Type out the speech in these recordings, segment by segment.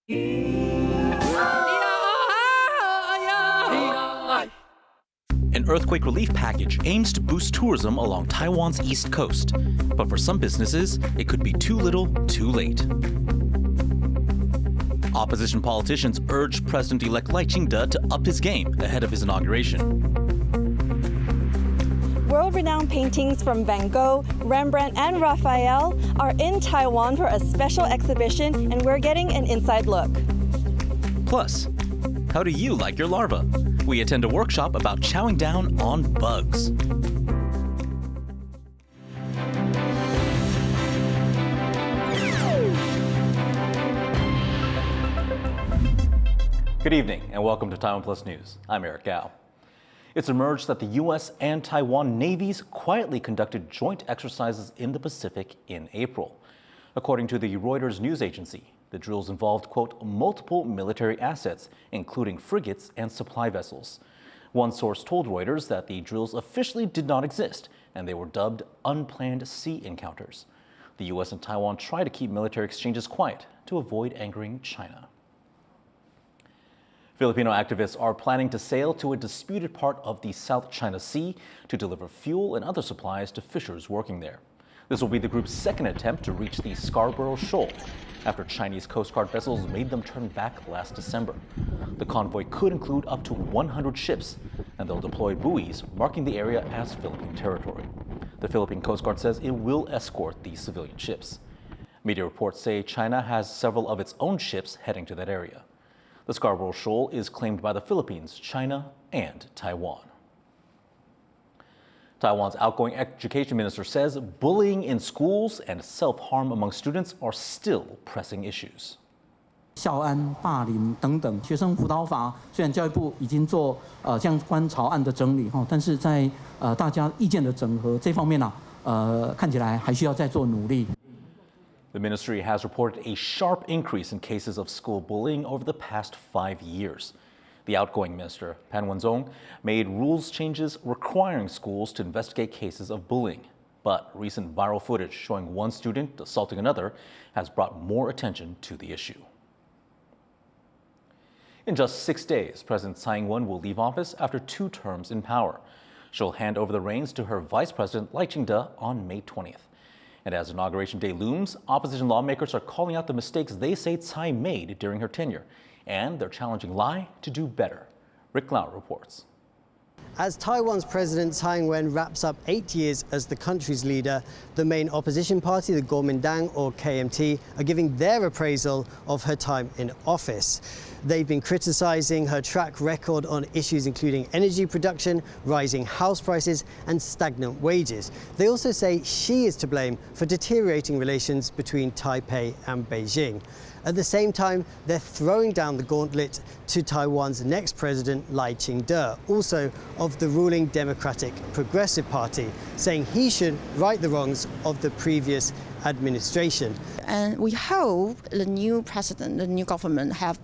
An earthquake relief package aims to boost tourism along Taiwan's east coast. But for some businesses, it could be too little, too late. Opposition politicians urged President-elect Lai Ching-te to up his game ahead of his inauguration. World-renowned paintings from Van Gogh, Rembrandt, and Raphael are in Taiwan for a special exhibition, and we're getting an inside look. Plus, how do you like your larva? We attend a workshop about chowing down on bugs. Good evening and welcome to TaiwanPlus News. I'm Eric Gao. It's emerged that the U.S. and Taiwan navies quietly conducted joint exercises in the Pacific in April. According to the Reuters news agency, the drills involved, quote, multiple military assets, including frigates and supply vessels. One source told Reuters that the drills officially did not exist, and they were dubbed unplanned sea encounters. The U.S. and Taiwan try to keep military exchanges quiet to avoid angering China. Filipino activists are planning to sail to a disputed part of the South China Sea to deliver fuel and other supplies to fishers working there. This will be the group's second attempt to reach the Scarborough Shoal after Chinese Coast Guard vessels made them turn back last December. The convoy could include up to 100 ships, and they'll deploy buoys marking the area as Philippine territory. The Philippine Coast Guard says it will escort these civilian ships. Media reports say China has several of its own ships heading to that area. The Scarborough Shoal is claimed by the Philippines, China, and Taiwan. Taiwan's outgoing education minister says bullying in schools and self-harm among students are still pressing issues. 校安、霸凌等等，学生辅导法虽然教育部已经做相关草案的整理但是在大家意见的整合这方面看起来还需要再做努力。 The ministry has reported a sharp increase in cases of school bullying over the past 5 years. The outgoing minister, Pan Wen-zong, made rules changes requiring schools to investigate cases of bullying. But recent viral footage showing one student assaulting another has brought more attention to the issue. In just 6 days, President Tsai Ing-wen will leave office after 2 terms in power. She'll hand over the reins to her vice president, Lai Ching-te, on May 20th. And as Inauguration Day looms, opposition lawmakers are calling out the mistakes they say Tsai made during her tenure. And they're challenging Lai to do better. Rick Lau reports. As Taiwan's President Tsai Ing-wen wraps up 8 years as the country's leader, the main opposition party, the Kuomintang or KMT, are giving their appraisal of her time in office. They've been criticizing her track record on issues including energy production, rising house prices, and stagnant wages. They also say she is to blame for deteriorating relations between Taipei and Beijing. At the same time, they're throwing down the gauntlet to Taiwan's next president, Lai Ching-te, also of the ruling Democratic Progressive Party, saying he should right the wrongs of the previous administration. And we hope the new president, the new government have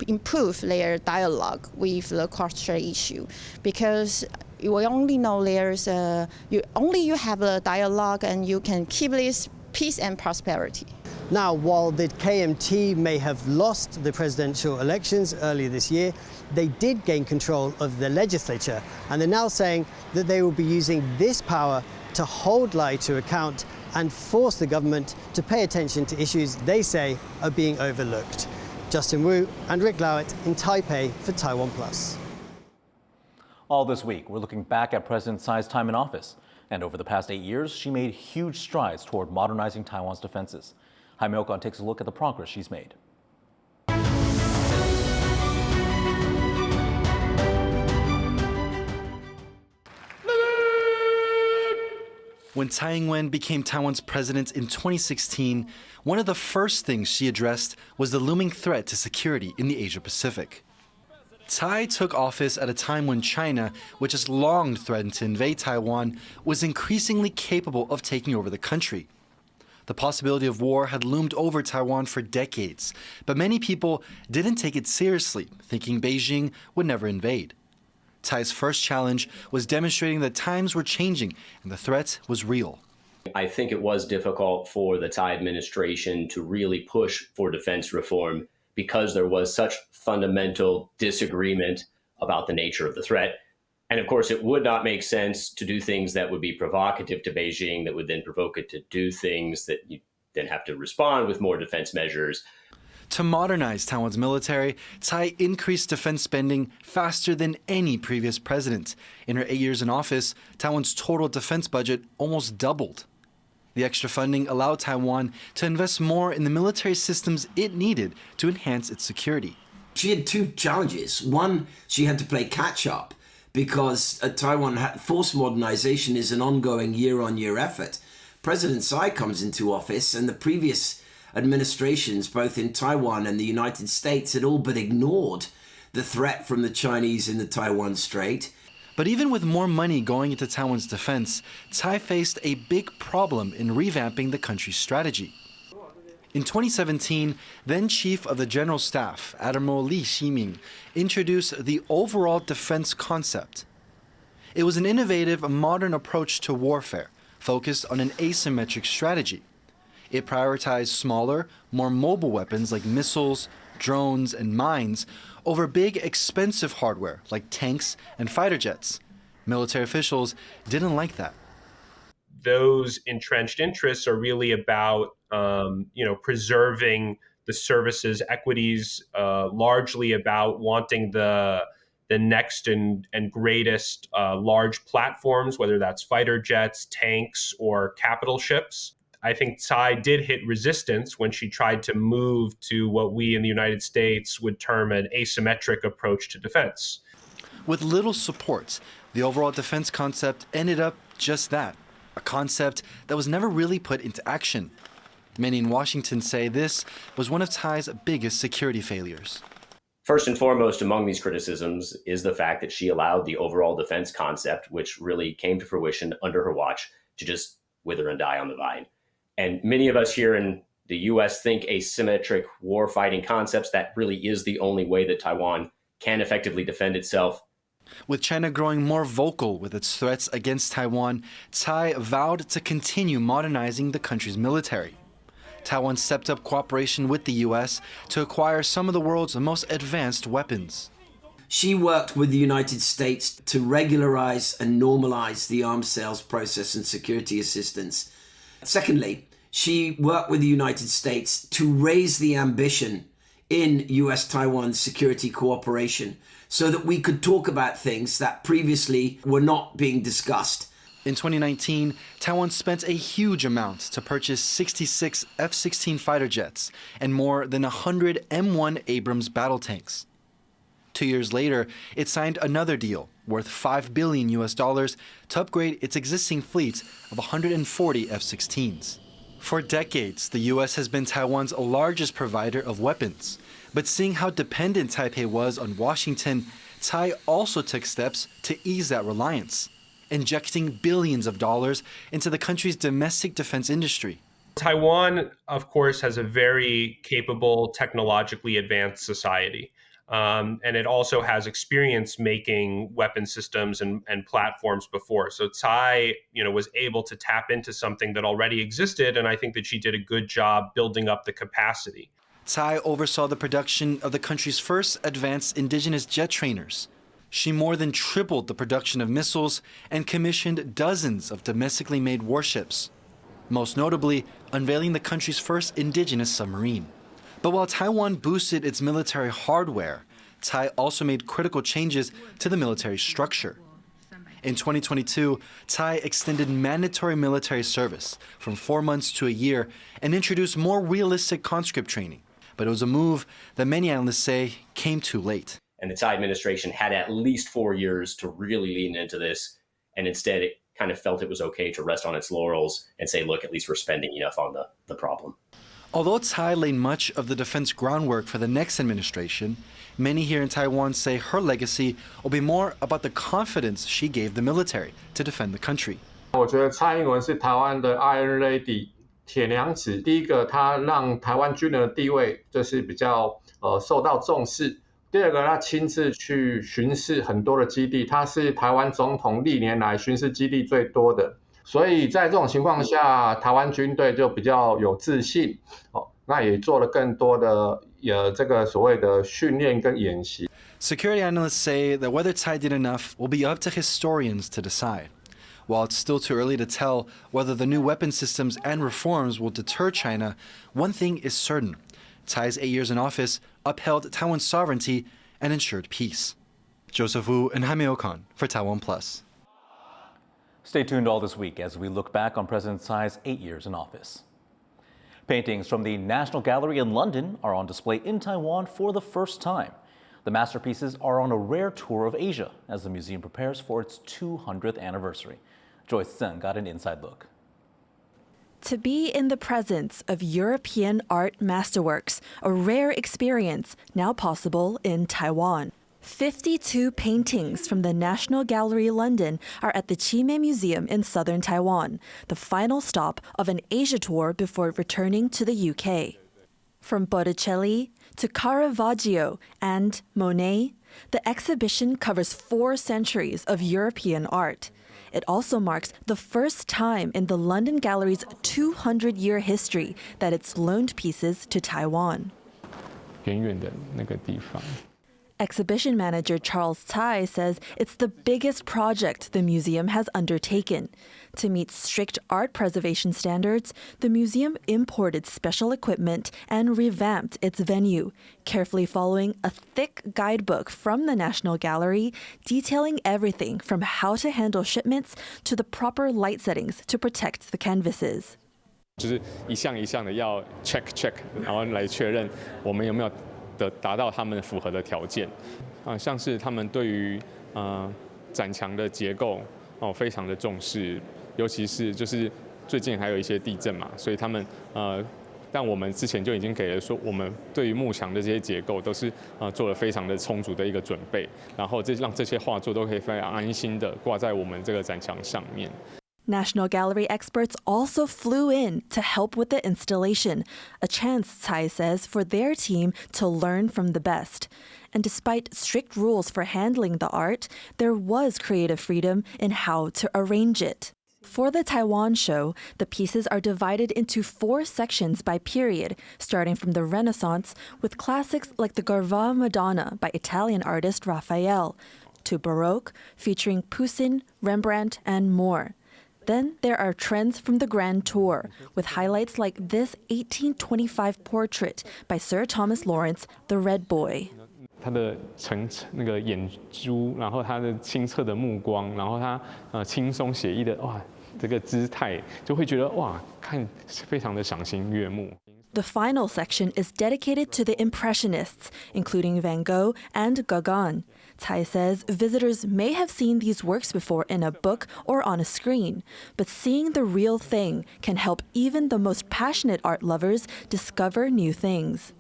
improved their dialogue with the cross-strait issue, because we only know you have a dialogue and you can keep this peace and prosperity. Now, while the KMT may have lost the presidential elections earlier this year, they did gain control of the legislature, and they're now saying that they will be using this power to hold Lai to account and force the government to pay attention to issues they say are being overlooked. Justin Wu and Rick Lowett in Taipei for TaiwanPlus. All this week, we're looking back at President Tsai's time in office. And over the past 8 years, she made huge strides toward modernizing Taiwan's defenses. Jaime Ocon takes a look at the progress she's made. When Tsai Ing-wen became Taiwan's president in 2016, one of the first things she addressed was the looming threat to security in the Asia-Pacific. Tsai took office at a time when China, which has long threatened to invade Taiwan, was increasingly capable of taking over the country. The possibility of war had loomed over Taiwan for decades, but many people didn't take it seriously, thinking Beijing would never invade. Tsai's first challenge was demonstrating that times were changing and the threat was real. I think it was difficult for the Tsai administration to really push for defense reform because there was such fundamental disagreement about the nature of the threat. And of course, it would not make sense to do things that would be provocative to Beijing, that would then provoke it to do things that you then have to respond with more defense measures. To modernize Taiwan's military, Tsai increased defense spending faster than any previous president. In her 8 years in office, Taiwan's total defense budget almost doubled. The extra funding allowed Taiwan to invest more in the military systems it needed to enhance its security. She had two challenges. One, she had to play catch up because Taiwan forced modernization is an ongoing year-on-year effort. President Tsai comes into office, and the previous administrations, both in Taiwan and the United States, had all but ignored the threat from the Chinese in the Taiwan Strait. But even with more money going into Taiwan's defense, Tsai faced a big problem in revamping the country's strategy. In 2017, then Chief of the General Staff, Admiral Li Ching-te, introduced the overall defense concept. It was an innovative, modern approach to warfare, focused on an asymmetric strategy. It prioritized smaller, more mobile weapons like missiles, drones, and mines over big, expensive hardware like tanks and fighter jets. Military officials didn't like that. Those entrenched interests are really about preserving the service's equities, largely about wanting the next and greatest large platforms, whether that's fighter jets, tanks, or capital ships. I think Tsai did hit resistance when she tried to move to what we in the United States would term an asymmetric approach to defense. With little support, the overall defense concept ended up just that, a concept that was never really put into action. Many in Washington say this was one of Tsai's biggest security failures. First and foremost among these criticisms is the fact that she allowed the overall defense concept, which really came to fruition under her watch, to just wither and die on the vine. And many of us here in the US think asymmetric war-fighting concepts, that really is the only way that Taiwan can effectively defend itself. With China growing more vocal with its threats against Taiwan, Tsai vowed to continue modernizing the country's military. Taiwan stepped up cooperation with the US to acquire some of the world's most advanced weapons. She worked with the United States to regularize and normalize the arms sales process and security assistance. Secondly, she worked with the United States to raise the ambition in US-Taiwan security cooperation so that we could talk about things that previously were not being discussed. In 2019, Taiwan spent a huge amount to purchase 66 F-16 fighter jets and more than 100 M1 Abrams battle tanks. 2 years later, it signed another deal worth $5 billion to upgrade its existing fleet of 140 F-16s. For decades, the U.S. has been Taiwan's largest provider of weapons. But seeing how dependent Taipei was on Washington, Tsai also took steps to ease that reliance, injecting billions of dollars into the country's domestic defense industry. Taiwan, of course, has a very capable, technologically advanced society. And it also has experience making weapon systems and platforms before. So Tsai, was able to tap into something that already existed, and I think that she did a good job building up the capacity. Tsai oversaw the production of the country's first advanced indigenous jet trainers. She more than tripled the production of missiles and commissioned dozens of domestically made warships, most notably unveiling the country's first indigenous submarine. But while Taiwan boosted its military hardware, Tsai also made critical changes to the military structure. In 2022, Tsai extended mandatory military service from 4 months to a year and introduced more realistic conscript training. But it was a move that many analysts say came too late. And the Tsai administration had at least 4 years to really lean into this. And instead, it kind of felt it was okay to rest on its laurels and say, look, at least we're spending enough on the problem. Although Tsai laid much of the defense groundwork for the next administration, many here in Taiwan say her legacy will be more about the confidence she gave the military to defend the country. 我觉得蔡英文是台湾的 Iron Lady 铁娘子。第一个，她让台湾军人的地位就是比较受到重视。第二个，她亲自去巡视很多的基地，她是台湾总统历年来巡视基地最多的。所以在这种情况下，台湾军队就比较有自信，那也做了更多的这个所谓的训练跟演习。Security analysts say that whether Tsai did enough will be up to historians to decide. While it's still too early to tell whether the new weapon systems and reforms will deter China, one thing is certain. Tsai's 8 years in office upheld Taiwan's sovereignty and ensured peace. Joseph Wu and Jaime Ocon for TaiwanPlus. Stay tuned all this week as we look back on President Tsai's 8 years in office. Paintings from the National Gallery in London are on display in Taiwan for the first time. The masterpieces are on a rare tour of Asia as the museum prepares for its 200th anniversary. Joyce Zeng got an inside look. To be in the presence of European art masterworks, a rare experience now possible in Taiwan. 52 paintings from the National Gallery London are at the Chime Museum in southern Taiwan, the final stop of an Asia tour before returning to the UK. From Botticelli to Caravaggio and Monet, the exhibition covers 4 centuries of European art. It also marks the first time in the London Gallery's 200-year history that it's loaned pieces to Taiwan. 远远的那个地方。 Exhibition manager Charles Tsai says it's the biggest project the museum has undertaken. To meet strict art preservation standards, the museum imported special equipment and revamped its venue, carefully following a thick guidebook from the National Gallery detailing everything from how to handle shipments to the proper light settings to protect the canvases. 就是一项一项的要 check， 然后来确认我们有没有达到他们符合的条件。像是他们对于展墙的结构非常的重视，尤其是就是最近还有一些地震嘛，所以他们但我们之前就已经给了说，我们对于幕墙的这些结构都是做了非常的充足的一个准备，然后让这些画作都可以非常安心的挂在我们这个展墙上面。 National Gallery experts also flew in to help with the installation, a chance, Tsai says, for their team to learn from the best. And despite strict rules for handling the art, there was creative freedom in how to arrange it. For the Taiwan show, the pieces are divided into 4 sections by period, starting from the Renaissance with classics like the Garva Madonna by Italian artist Raphael, to Baroque, featuring Poussin, Rembrandt, and more. Then there are trends from the Grand Tour, with highlights like this 1825 portrait by Sir Thomas Lawrence, The Red Boy. 他的那个眼珠，然后他的清澈的目光，然后他轻松写意的这个姿态，就会觉得看非常的赏心悦目。 The final section is dedicated to the Impressionists, including Van Gogh and Gauguin. Tsai says visitors may have seen these works before in a book or on a screen, but seeing the real thing can help even the most passionate art lovers discover new things.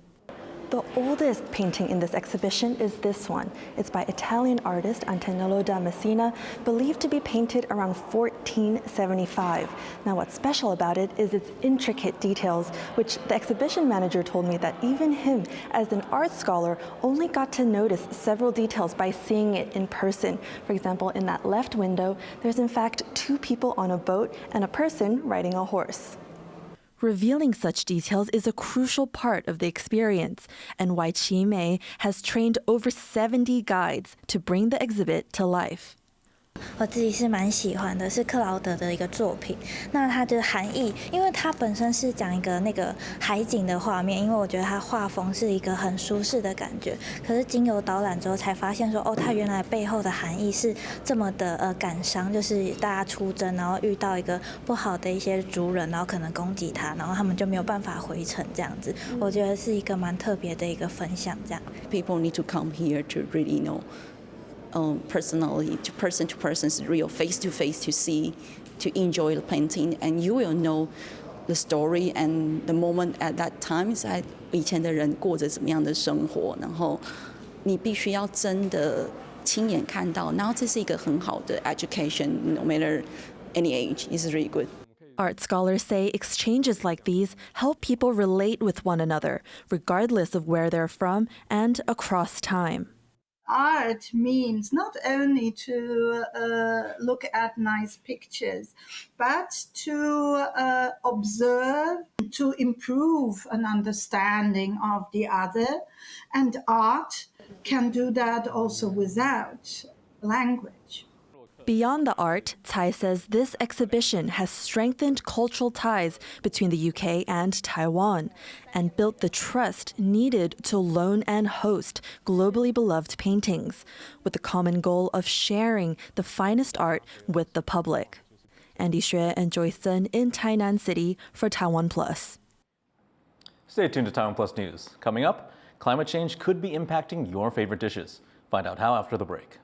The oldest painting in this exhibition is this one. It's by Italian artist Antonello da Messina, believed to be painted around 1475. Now what's special about it is its intricate details, which the exhibition manager told me that even him, as an art scholar, only got to notice several details by seeing it in person. For example, in that left window, there's in fact 2 people on a boat and a person riding a horse. Revealing such details is a crucial part of the experience, and Lai Ching-te has trained over 70 guides to bring the exhibit to life. 我自己是蛮喜欢的，是克劳德的一个作品。那它的含义，因为它本身是讲一个那个海景的画面，因为我觉得它画风是一个很舒适的感觉。可是经由导览之后才发现说，它原来背后的含义是这么的感伤，就是大家出征，然后遇到一个不好的一些族人，然后可能攻击他，然后他们就没有办法回城这样子。我觉得是一个蛮特别的一个分享，这样。People need to come here to really know. Personally, to person, real face to face to see, to enjoy the painting, and you will know the story and the moment at that time. 在以前的人过着怎么样的生活，然后你必须要真的亲眼看到，然后这是一个很好的 education, no matter any age, is really good. Art scholars say exchanges like these help people relate with one another, regardless of where they're from and across time. Art means not only to look at nice pictures, but to observe, to improve an understanding of the other. And art can do that also without language. Beyond the art, Tsai says this exhibition has strengthened cultural ties between the UK and Taiwan and built the trust needed to loan and host globally beloved paintings, with the common goal of sharing the finest art with the public. Andy Xue and Joyce Sun in Tainan City for TaiwanPlus. Stay tuned to TaiwanPlus News. Coming up, climate change could be impacting your favorite dishes. Find out how after the break.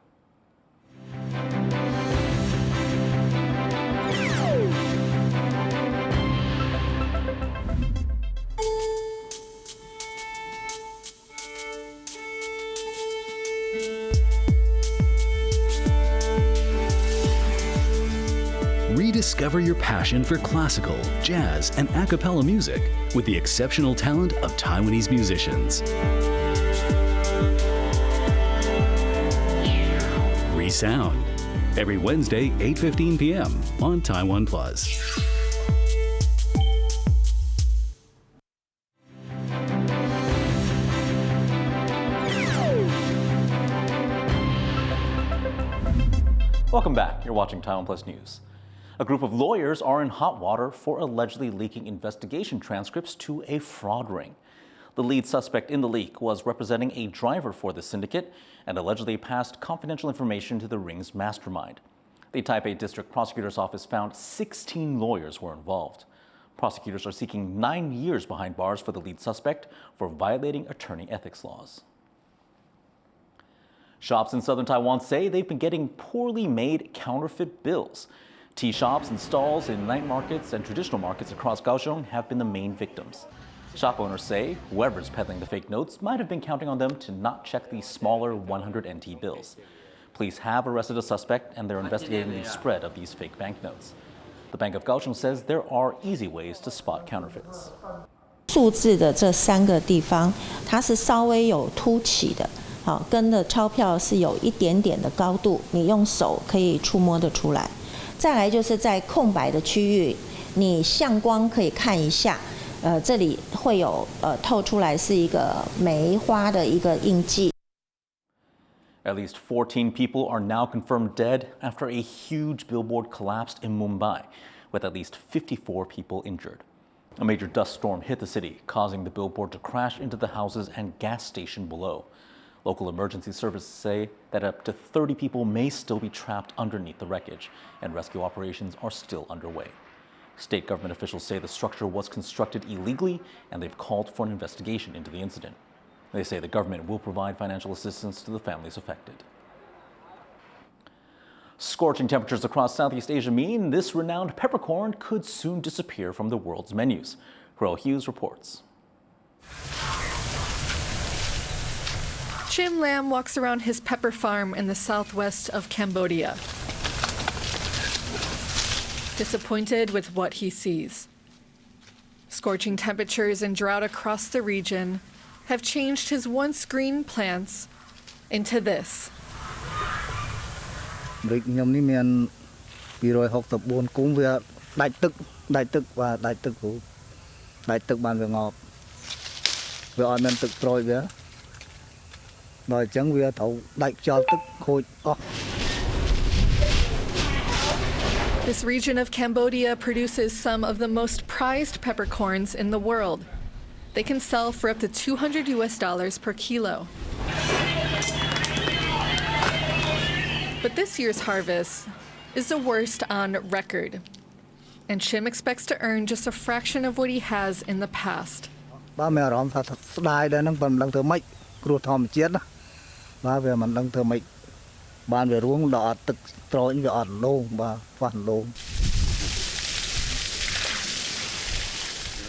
Rediscover your passion for classical, jazz, and a cappella music with the exceptional talent of Taiwanese musicians. Resound every Wednesday, 8:15 p.m. on TaiwanPlus. Welcome back. You're watching TaiwanPlus News. A group of lawyers are in hot water for allegedly leaking investigation transcripts to a fraud ring. The lead suspect in the leak was representing a driver for the syndicate and allegedly passed confidential information to the ring's mastermind. The Taipei District Prosecutor's Office found 16 lawyers were involved. Prosecutors are seeking 9 years behind bars for the lead suspect for violating attorney ethics laws. Shops in southern Taiwan say they've been getting poorly made counterfeit bills. Tea shops and stalls in night markets and traditional markets across Kaohsiung have been the main victims. Shop owners say whoever's peddling the fake notes might have been counting on them to not check the smaller 100 NT bills. Police have arrested a suspect and they're investigating the spread of these fake banknotes. The Bank of Kaohsiung says there are easy ways to spot counterfeits. 数字的这3个地方，它是稍微有凸起的。 好，跟的钞票是有一点点的高度，你用手可以触摸得出来。再来就是在空白的区域，你向光可以看一下，这里会有透出来是一个梅花的一个印记。 At least 14 people are now confirmed dead after a huge billboard collapsed in Mumbai, with at least 54 people injured. A major dust storm hit the city, causing the billboard to crash into the houses and gas station below. Local emergency services say that up to 30 people may still be trapped underneath the wreckage, and rescue operations are still underway. State government officials say the structure was constructed illegally, and they've called for an investigation into the incident. They say the government will provide financial assistance to the families affected. Scorching temperatures across Southeast Asia mean this renowned peppercorn could soon disappear from the world's menus. Pearl Hughes reports. Jim Lam walks around his pepper farm in the southwest of Cambodia, disappointed with what he sees. Scorching temperatures and drought across the region have changed his once green plants into this. This region of Cambodia produces some of the most prized peppercorns in the world. They can sell for up to $200 per kilo. But this year's harvest is the worst on record. And Chim expects to earn just a fraction of what he has in the past.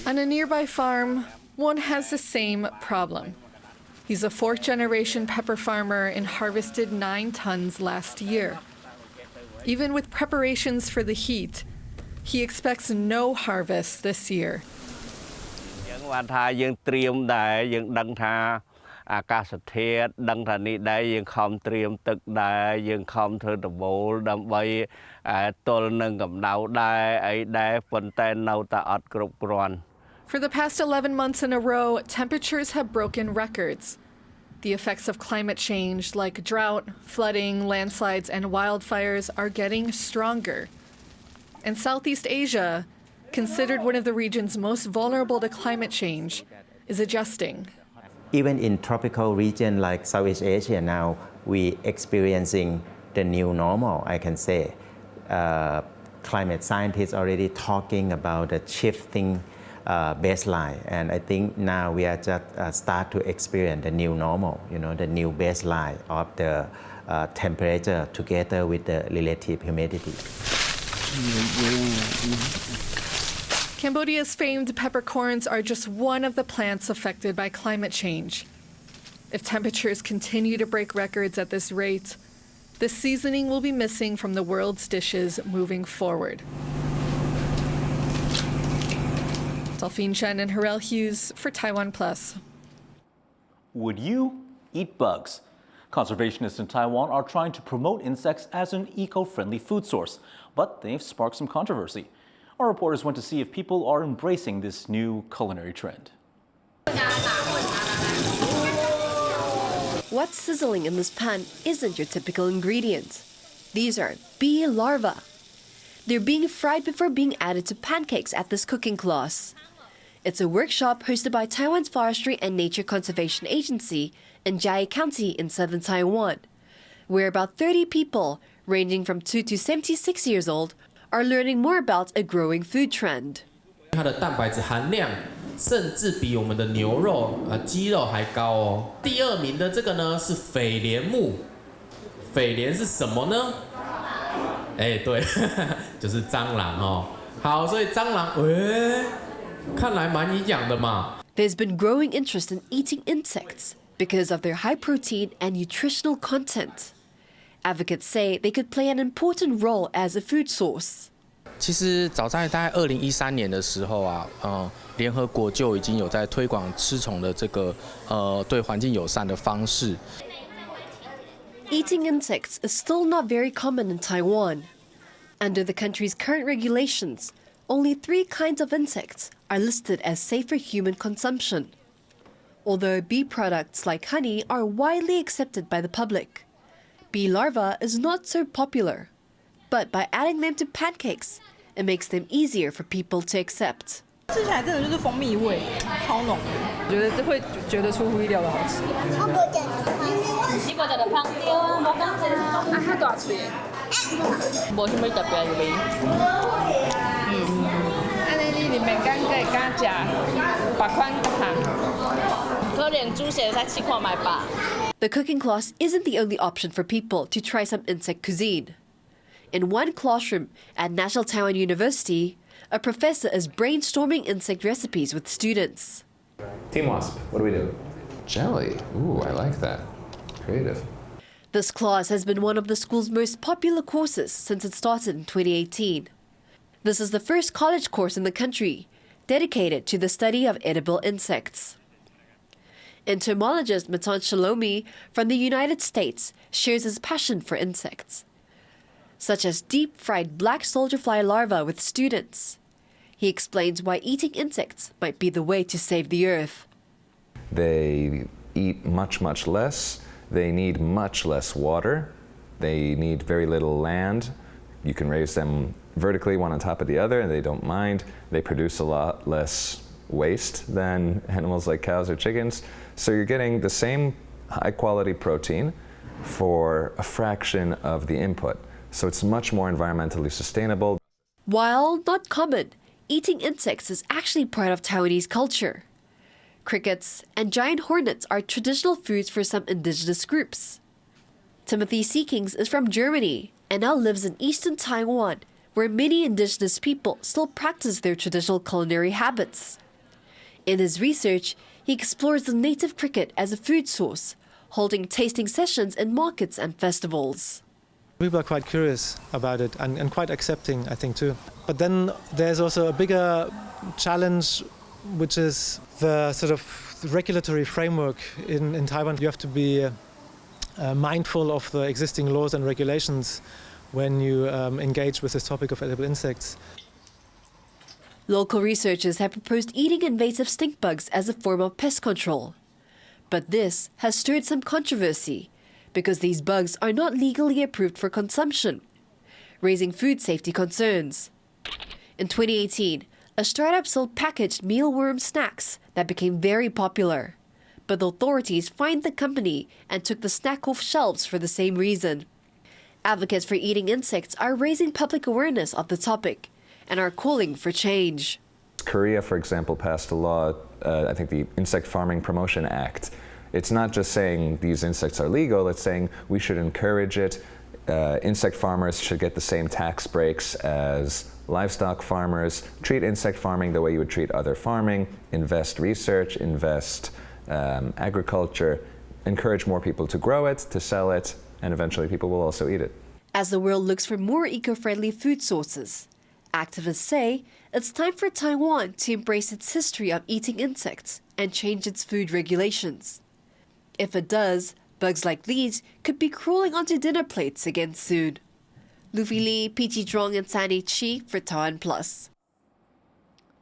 On a nearby farm, one has the same problem. He's a fourth-generation pepper farmer and harvested 9 tons last year. Even with preparations for the heat, he expects no harvest this year. អាកាសធាតុដឹងថានេះដែរយើងខំត្រៀមទឹកដែរយើងខំធ្វើដំបូលដើម្បីទល់នឹងកម្ដៅដែរអីដែរប៉ុន្តែនៅតែអត់គ្រប់គ្រាន់ For the past 11 months in a row, temperatures have broken records. The effects of climate change, like drought, flooding, landslides, and wildfires, are getting stronger. And Southeast Asia, considered one of the regions most vulnerable to climate change, is adjusting. Even in tropical region like Southeast Asia now, we experiencing the new normal, I can say. Climate scientists already talking about the shifting baseline, and I think now we are just start to experience the new normal, the new baseline of the temperature together with the relative humidity. Cambodia's famed peppercorns are just one of the plants affected by climate change. If temperatures continue to break records at this rate, this seasoning will be missing from the world's dishes moving forward. Delphine Chen and Harel Hughes for TaiwanPlus. Would you eat bugs? Conservationists in Taiwan are trying to promote insects as an eco-friendly food source, but they've sparked some controversy. Our reporters went to see if people are embracing this new culinary trend. What's sizzling in this pan isn't your typical ingredient. These are bee larvae. They're being fried before being added to pancakes at this cooking class. It's a workshop hosted by Taiwan's Forestry and Nature Conservation Agency in Jiayi County in southern Taiwan, where about 30 people, ranging from 2 to 76 years old, are learning more about a growing food trend. 它的蛋白质含量甚至比我们的牛肉、鸡肉还高哦。第二名的这个呢是蜚蠊目，蜚蠊是什么呢？哎，对，就是蟑螂哦。好，所以蟑螂，看来蛮营养的嘛。There's been growing interest in eating insects because of their high protein and nutritional content. Advocates say they could play an important role as a food source. 其实早在大概2013年的时候啊，联合国就已经有在推广吃虫的这个对环境友善的方式。Eating insects is still not very common in Taiwan. Under the country's current regulations, only 3 kinds of insects are listed as safe for human consumption. Although bee products like honey are widely accepted by the public, bee larvae is not so popular. But by adding them to pancakes, it makes them easier for people to accept. 吃起来真的就是蜂蜜味，超浓，觉得这会觉得出乎意料的好吃。試過就嚟烹啲啊，冇乾淨啊，嚇大脆，冇什麼特別嘅味。安尼你裡面敢可以加白款糖，可能煮些再試看賣吧。The cooking class isn't the only option for people to try some insect cuisine. In one classroom at National Taiwan University, a professor is brainstorming insect recipes with students. Team Wasp, what do we do? Jelly. Ooh, I like that. Creative. This class has been one of the school's most popular courses since it started in 2018. This is the first college course in the country dedicated to the study of edible insects. Entomologist Matan Shalomi from the United States shares his passion for insects, such as deep-fried black soldier fly larvae with students. He explains why eating insects might be the way to save the earth. They eat much, much less. They need much less water. They need very little land. You can raise them vertically, one on top of the other, and they don't mind. They produce a lot less waste than animals like cows or chickens. So you're getting the same high-quality protein for a fraction of the input. So it's much more environmentally sustainable. While not common, eating insects is actually part of Taiwanese culture. Crickets and giant hornets are traditional foods for some indigenous groups. Timothy Seekings is from Germany and now lives in eastern Taiwan, where many indigenous people still practice their traditional culinary habits. In his research, he explores the native cricket as a food source, holding tasting sessions in markets and festivals. People are quite curious about it and quite accepting, I think, too. But then there's also a bigger challenge, which is the sort of the regulatory framework in Taiwan, you have to be mindful of the existing laws and regulations when you engage with this topic of edible insects. Local researchers have proposed eating invasive stink bugs as a form of pest control. But this has stirred some controversy because these bugs are not legally approved for consumption, raising food safety concerns. In 2018, a startup sold packaged mealworm snacks that became very popular. But the authorities fined the company and took the snack off shelves for the same reason. Advocates for eating insects are raising public awareness of the topic and are calling for change. Korea, for example, passed a law, I think the Insect Farming Promotion Act. It's not just saying these insects are legal, it's saying we should encourage it. Insect farmers should get the same tax breaks as livestock farmers. Treat insect farming the way you would treat other farming. Invest research, invest agriculture. Encourage more people to grow it, to sell it, and eventually people will also eat it. As the world looks for more eco-friendly food sources, activists say it's time for Taiwan to embrace its history of eating insects and change its food regulations. If it does, bugs like these could be crawling onto dinner plates again soon. Luffy Lee, Peachy Zhuang, and Sandy Chi for TaiwanPlus.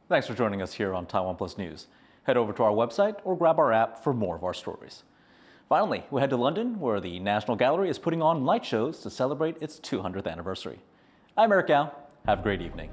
Thanks for joining us here on TaiwanPlus News. Head over to our website or grab our app for more of our stories. Finally, we head to London, where the National Gallery is putting on light shows to celebrate its 200th anniversary. I'm Eric Gao. Have a great evening.